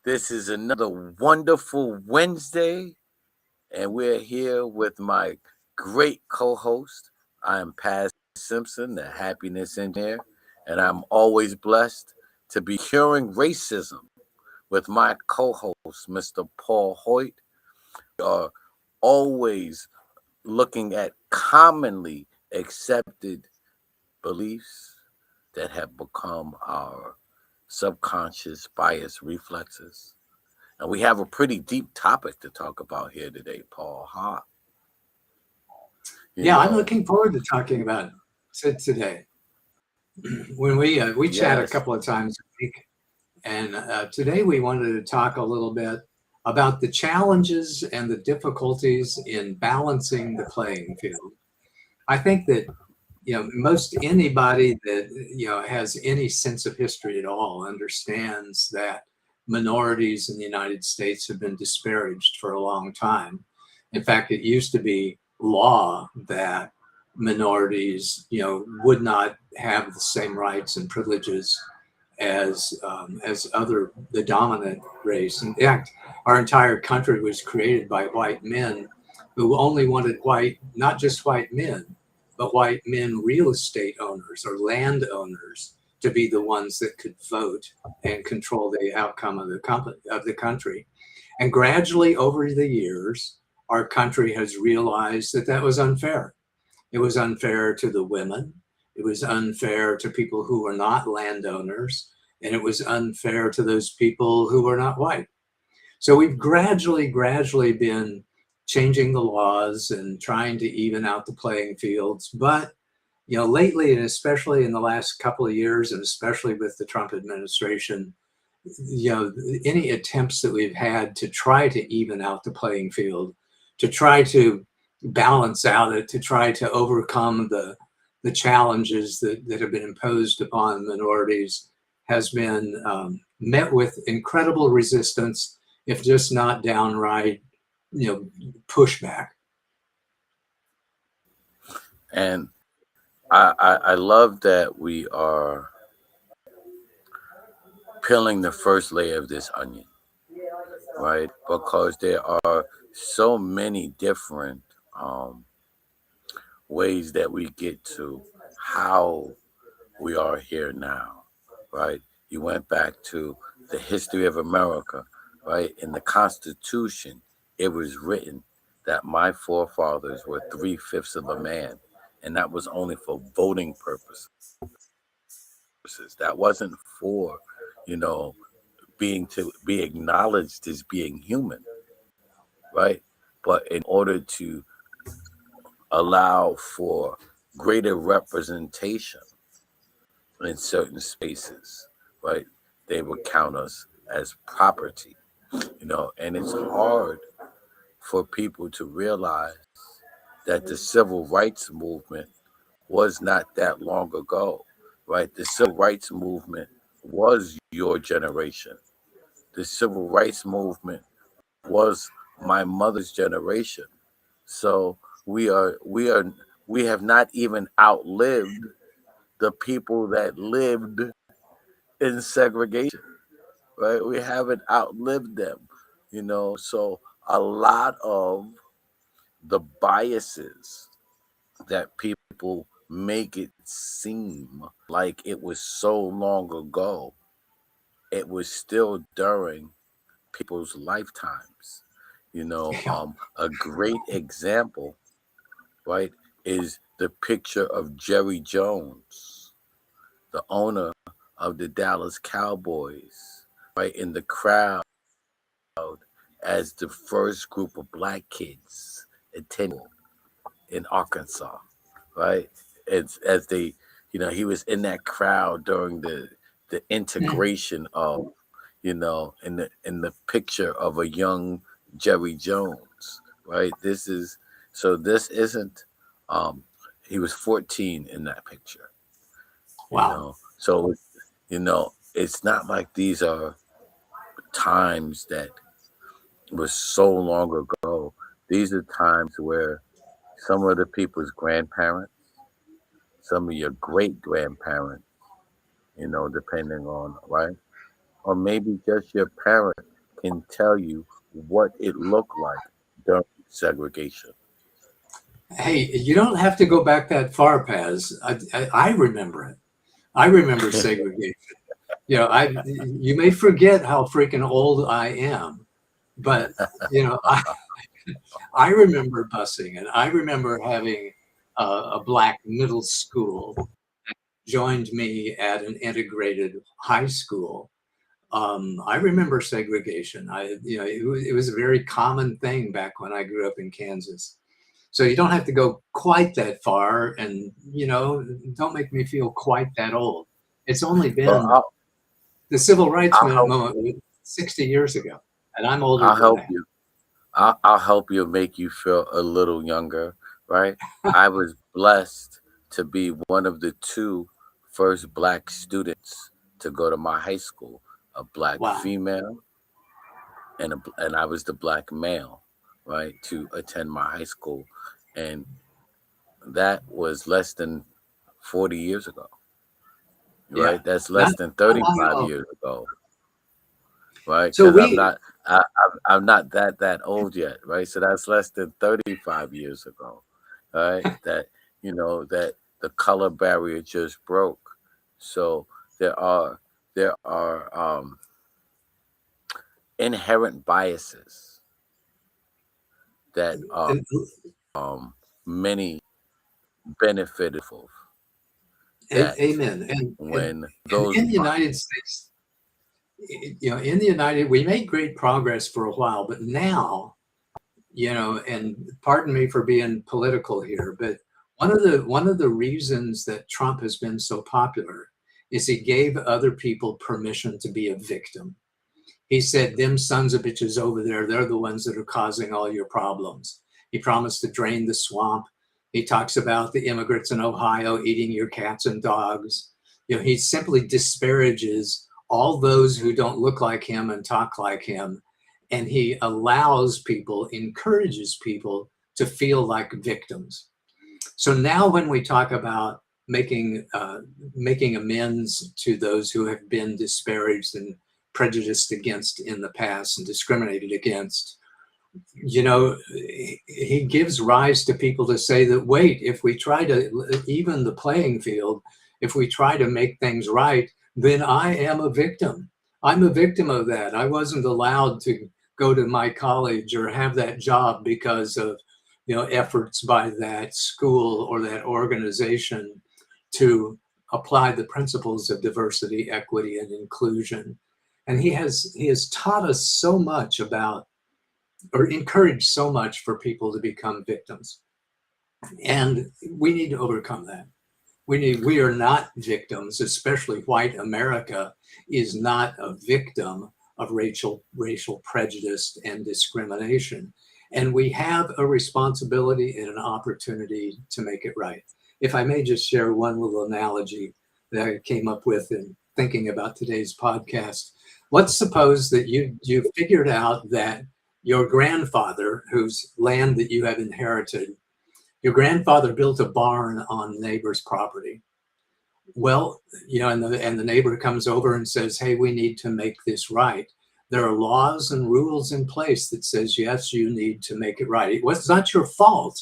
This is another wonderful Wednesday, and we're here with my great co host. I am Paz Simpson, the happiness engineer, and I'm always blessed to be curing racism with my co host, Mr. Paul Hoyt. We are always looking at commonly accepted beliefs that have become our subconscious bias reflexes. And we have a pretty deep topic to talk about here today, Paul. Huh? You Yeah, I'm know, looking forward to talking about it today. When we chat a yes. couple of times a week, and today we wanted to talk a little bit about the challenges and the difficulties in balancing the playing field. I think that most anybody that has any sense of history at all understands that minorities in the United States have been disparaged for a long time. In fact, it used to be law that minorities, would not have the same rights and privileges as other the dominant race. In fact, our entire country was created by white men who only wanted white, not just white men, but white men real estate owners or landowners to be the ones that could vote and control the outcome of the country. And gradually over the years, our country has realized that that was unfair. It was unfair to the women. It was unfair to people who were not landowners. And it was unfair to those people who were not white. So we've gradually been changing the laws and trying to even out the playing fields. But lately, and especially in the last couple of years, and especially with the Trump administration, any attempts that we've had to try to even out the playing field, to try to balance out it, to try to overcome the challenges that have been imposed upon minorities has been met with incredible resistance, if just not downright, pushback. And I love that we are peeling the first layer of this onion, right? Because there are so many different um, ways that we get to how we are here now, right? You went back to the history of America, right? In the Constitution, it was written that my forefathers were three-fifths of a man, and that was only for voting purposes. That wasn't for, you know, being to be acknowledged as being human, right? But in order to allow for greater representation in certain spaces, right? They would count us as property, and it's hard for people to realize that the civil rights movement was not that long ago, right? The civil rights movement was your generation. The civil rights movement was my mother's generation. So we have not even outlived the people that lived in segregation, right? We haven't outlived them, So a lot of the biases that people make it seem like it was so long ago, it was still during people's lifetimes. Yeah. A great example, right, is the picture of Jerry Jones, the owner of the Dallas Cowboys, right, in the crowd as the first group of black kids attending in Arkansas, right? As they, he was in that crowd during the integration of, in the picture of a young Jerry Jones, right? This isn't. Um, he was 14 in that picture, Wow. So it's not like these are times that was so long ago. These are times where some of the people's grandparents, some of your great grandparents, depending on, right? Or maybe just your parents. can tell you what it looked like during segregation. Hey, you don't have to go back that far, Paz. I remember it. I remember segregation. You may forget how freaking old I am, but you know, I remember busing, and I remember having a black middle school that joined me at an integrated high school. I remember segregation. It was a very common thing back when I grew up in Kansas. So you don't have to go quite that far, and don't make me feel quite that old. It's only Well, been the civil rights I'll help movement you. was 60 years ago, and I'm older I'll than help that. you. I'll help you make you feel a little younger, right? I was blessed to be one of the two first black students to go to my high school, a black Wow. female and I was the black male, right, to attend my high school. And that was less than 40 years ago, Yeah. right? That's Not, less than not long at 35 all. years ago, right? So Because we, I'm not that old yet, right? So that's less than 35 years ago, right? That that the color barrier just broke. So there are there are inherent biases that and, many benefited from that amen. when And those in the United States, in the United, we made great progress for a while, but now, and pardon me for being political here, but one of the reasons that Trump has been so popular is he gave other people permission to be a victim. He said, them sons of bitches over there, they're the ones that are causing all your problems. He promised to drain the swamp. He talks about the immigrants in Ohio eating your cats and dogs. He simply disparages all those who don't look like him and talk like him. And he allows people, encourages people to feel like victims. So now when we talk about making amends to those who have been disparaged and prejudiced against in the past and discriminated against, he gives rise to people to say that, wait, if we try to even the playing field, if we try to make things right, then I am a victim. I'm a victim of that. I wasn't allowed to go to my college or have that job because of efforts by that school or that organization to apply the principles of diversity, equity, and inclusion. And he has taught us so much about, or encouraged so much for people to become victims. And we need to overcome that. We are not victims, especially white America is not a victim of racial prejudice and discrimination. And we have a responsibility and an opportunity to make it right. If I may just share one little analogy that I came up with in thinking about today's podcast. Let's suppose that you figured out that your grandfather, whose land that you have inherited, your grandfather built a barn on neighbor's property. Well, and the neighbor comes over and says, "Hey, we need to make this right." There are laws and rules in place that says, yes, you need to make it right. It's not your fault.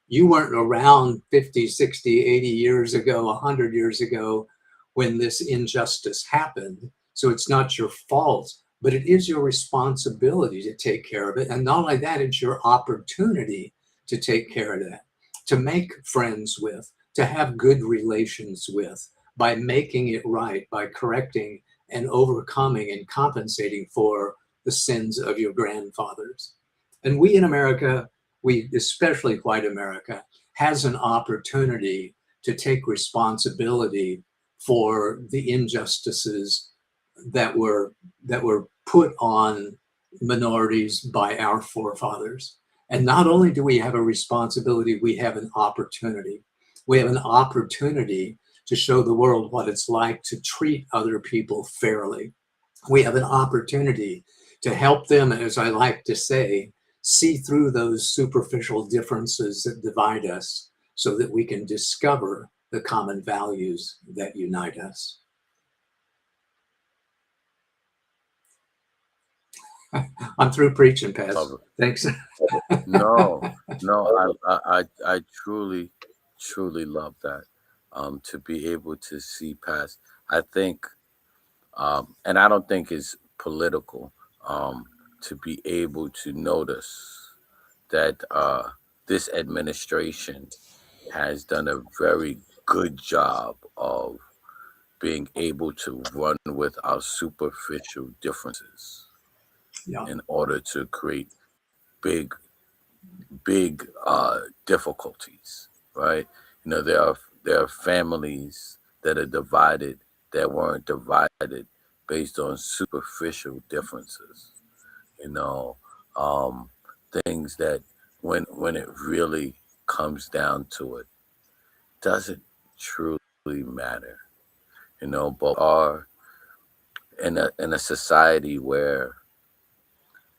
You weren't around 50, 60, 80 years ago, 100 years ago when this injustice happened. So it's not your fault, but it is your responsibility to take care of it. And not only that, it's your opportunity to take care of that, to make friends with, to have good relations with, by making it right, by correcting and overcoming and compensating for the sins of your grandfathers. And we in America, we, especially white America, has an opportunity to take responsibility for the injustices that were put on minorities by our forefathers. And not only do we have a responsibility, we have an opportunity. We have an opportunity to show the world what it's like to treat other people fairly. We have an opportunity to help them, as I like to say, see through those superficial differences that divide us so that we can discover the common values that unite us. I'm through preaching, Pez. Love it. Thanks. No, no, I truly, truly love that. To be able to see past, I think, and I don't think it's political, to be able to notice that this administration has done a very good job of being able to run with our superficial differences Yeah. in order to create big, big difficulties, right? You know, there are families that are divided that weren't divided based on superficial differences. You know, um, things that when it really comes down to it, doesn't truly matter. You know, but are in a society where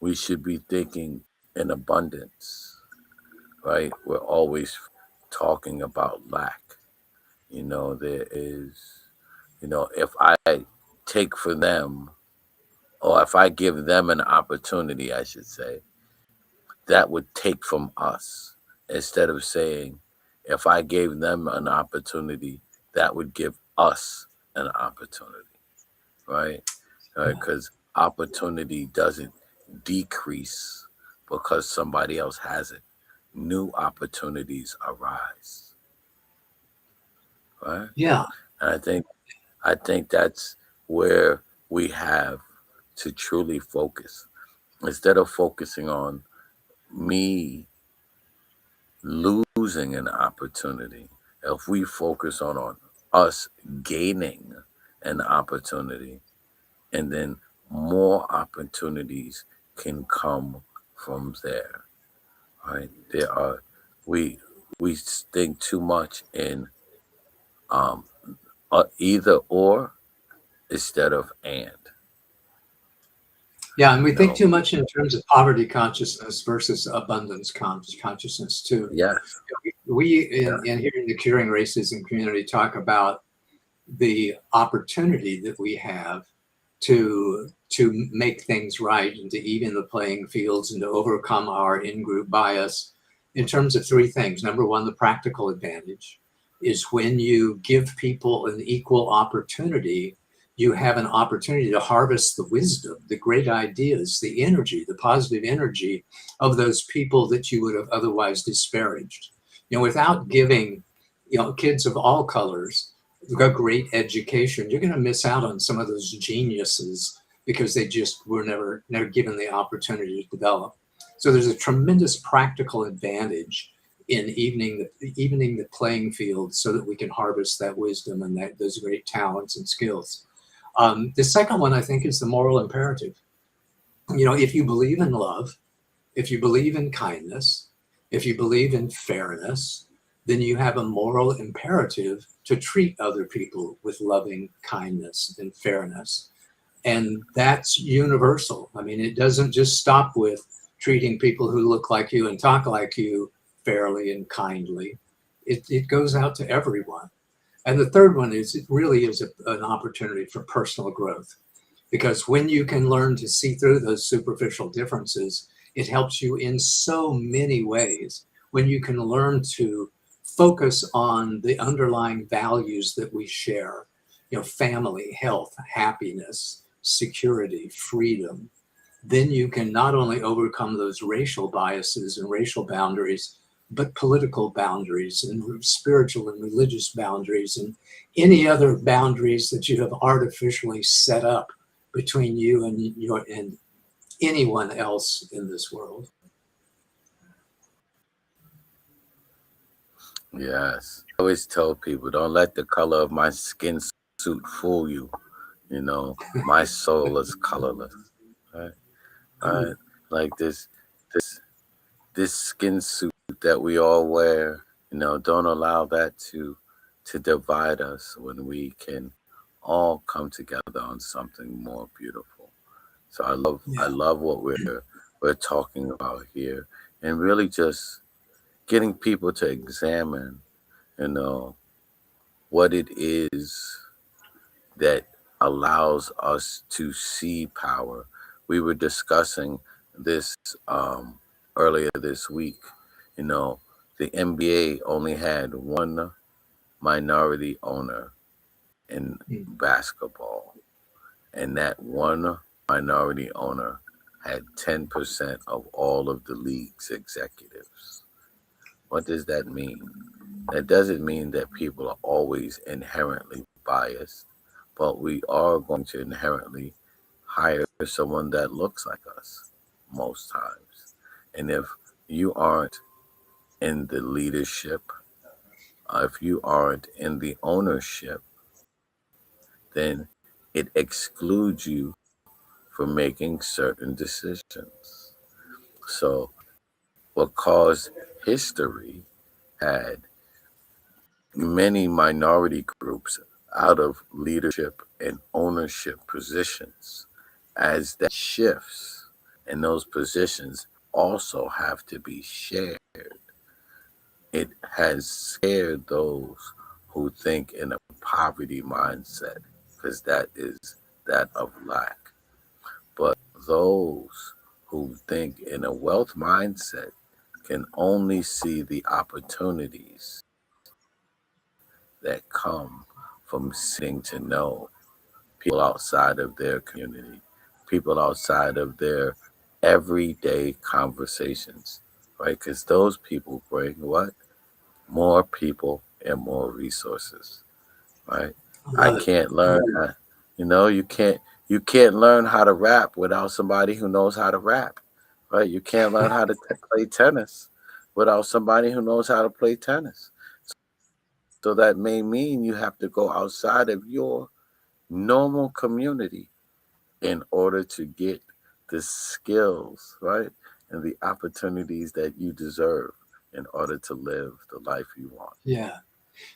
we should be thinking in abundance, right? We're always talking about lack. You know, there is, if I take for them, or if I give them an opportunity, I should say, that would take from us. Instead of saying, if I gave them an opportunity, that would give us an opportunity, right? Because opportunity doesn't decrease because somebody else has it. New opportunities arise, right? Yeah. And I think that's where we have to truly focus. Instead of focusing on me losing an opportunity, if we focus on us gaining an opportunity, and then more opportunities can come from there, right? We think too much in um, either or instead of and. Yeah. And we You think know, too much in terms of poverty consciousness versus abundance consciousness, too. yes, We, yeah, in here in the Curing Racism community, talk about the opportunity that we have to make things right and to even the playing fields and to overcome our in-group bias in terms of three things. Number one, the practical advantage is when you give people an equal opportunity, you have an opportunity to harvest the wisdom, the great ideas, the energy, the positive energy of those people that you would have otherwise disparaged. Without giving, kids of all colors a great education, you're going to miss out on some of those geniuses because they just were never given the opportunity to develop. So there's a tremendous practical advantage in evening the playing field so that we can harvest that wisdom and those great talents and skills. The second one, I think, is the moral imperative. If you believe in love, if you believe in kindness, if you believe in fairness, then you have a moral imperative to treat other people with loving kindness and fairness. And that's universal. I mean, it doesn't just stop with treating people who look like you and talk like you fairly and kindly. It goes out to everyone. And the third one is it really is an opportunity for personal growth. Because when you can learn to see through those superficial differences, it helps you in so many ways. When you can learn to focus on the underlying values that we share, family, health, happiness, security, freedom, then you can not only overcome those racial biases and racial boundaries, but political boundaries and spiritual and religious boundaries and any other boundaries that you have artificially set up between you and anyone else in this world. yes. I always tell people, don't let the color of my skin suit fool you. My soul is colorless, right? Ooh, Like this skin suit that we all wear. Don't allow that to divide us when we can all come together on something more beautiful. So I yeah, love what we're talking about here, and really just getting people to examine, you know, what it is that allows us to see power, we were discussing this earlier this week. You know, the NBA only had one minority owner in Mm. basketball, and that one minority owner had 10% of all of the league's executives. What does that mean? That doesn't mean that people are always inherently biased, but we are going to inherently hire someone that looks like us most times. And if you aren't in the leadership, if you aren't in the ownership, then it excludes you from making certain decisions. So, what caused history had many minority groups out of leadership and ownership positions. As that shifts, and those positions also have to be shared, it has scared those who think in a poverty mindset, because that is that of lack. But those who think in a wealth mindset can only see the opportunities that come from sitting to know people outside of their community, people outside of their everyday conversations, right? Because those people bring what? More people and more resources, right? I I love it. can't learn, you can't learn how to rap without somebody who knows how to rap, right? You can't learn how to play tennis without somebody who knows how to play tennis. So that may mean you have to go outside of your normal community in order to get the skills, right? And the opportunities that you deserve in order to live the life you want. Yeah.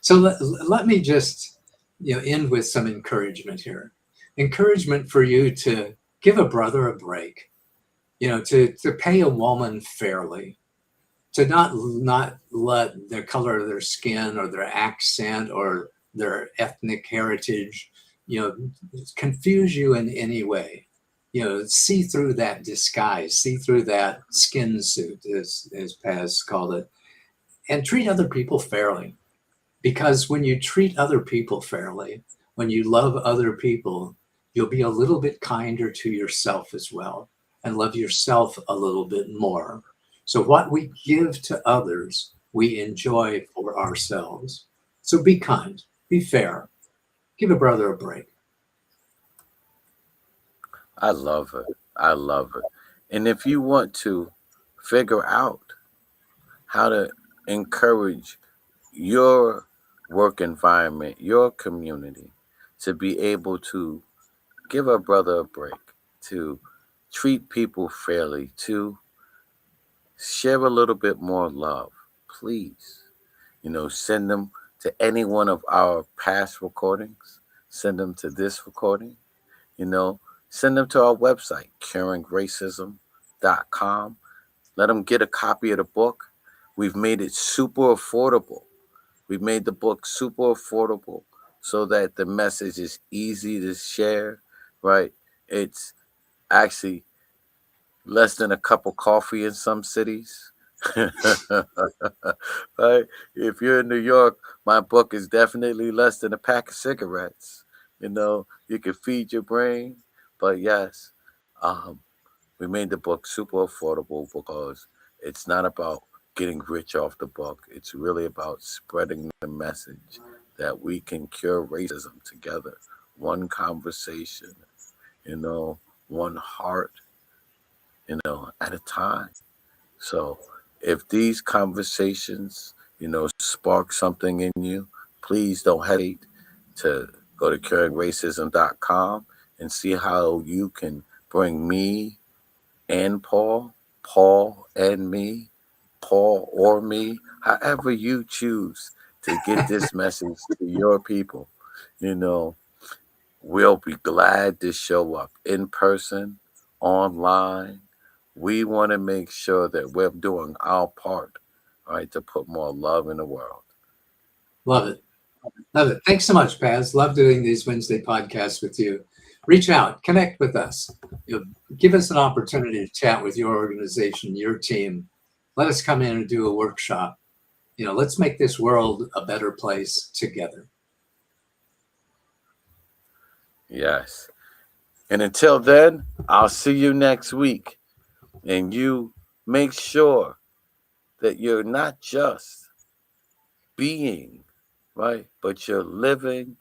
So let me just end with some encouragement here. Encouragement for you to give a brother a break, to pay a woman fairly, to not let the color of their skin or their accent or their ethnic heritage, confuse you in any way. See through that disguise, see through that skin suit, as Paz called it, and treat other people fairly. Because when you treat other people fairly, when you love other people, you'll be a little bit kinder to yourself as well and love yourself a little bit more. So, what we give to others, we enjoy for ourselves. So, be kind, be fair, give a brother a break. I love it. I love it. And if you want to figure out how to encourage your work environment, your community, to be able to give a brother a break, to treat people fairly, to share a little bit more love, please, send them to any one of our past recordings, send them to this recording, you know, send them to our website, caringracism.com. Let them get a copy of the book. We've made it super affordable. We've made the book super affordable so that the message is easy to share, right? It's actually less than a cup of coffee in some cities. Right? If you're in New York, my book is definitely less than a pack of cigarettes. You can feed your brain. But yes, um, we made the book super affordable because it's not about getting rich off the book. It's really about spreading the message that we can cure racism together. One conversation, one heart, at a time. So if these conversations, spark something in you, please don't hesitate to go to curingracism.com and see how you can bring me and Paul and me, Paul or me, however you choose to get this message to your people. You know, we'll be glad to show up in person, online. We want to make sure that we're doing our part, right, to put more love in the world. Love it. Love it. Thanks so much, Paz. Love doing these Wednesday podcasts with you. reach out, connect with us. Give us an opportunity to chat with your organization, your team. Let us come in and do a workshop. Let's make this world a better place together. Yes. And until then, I'll see you next week. And you make sure that you're not just being, right, but you're living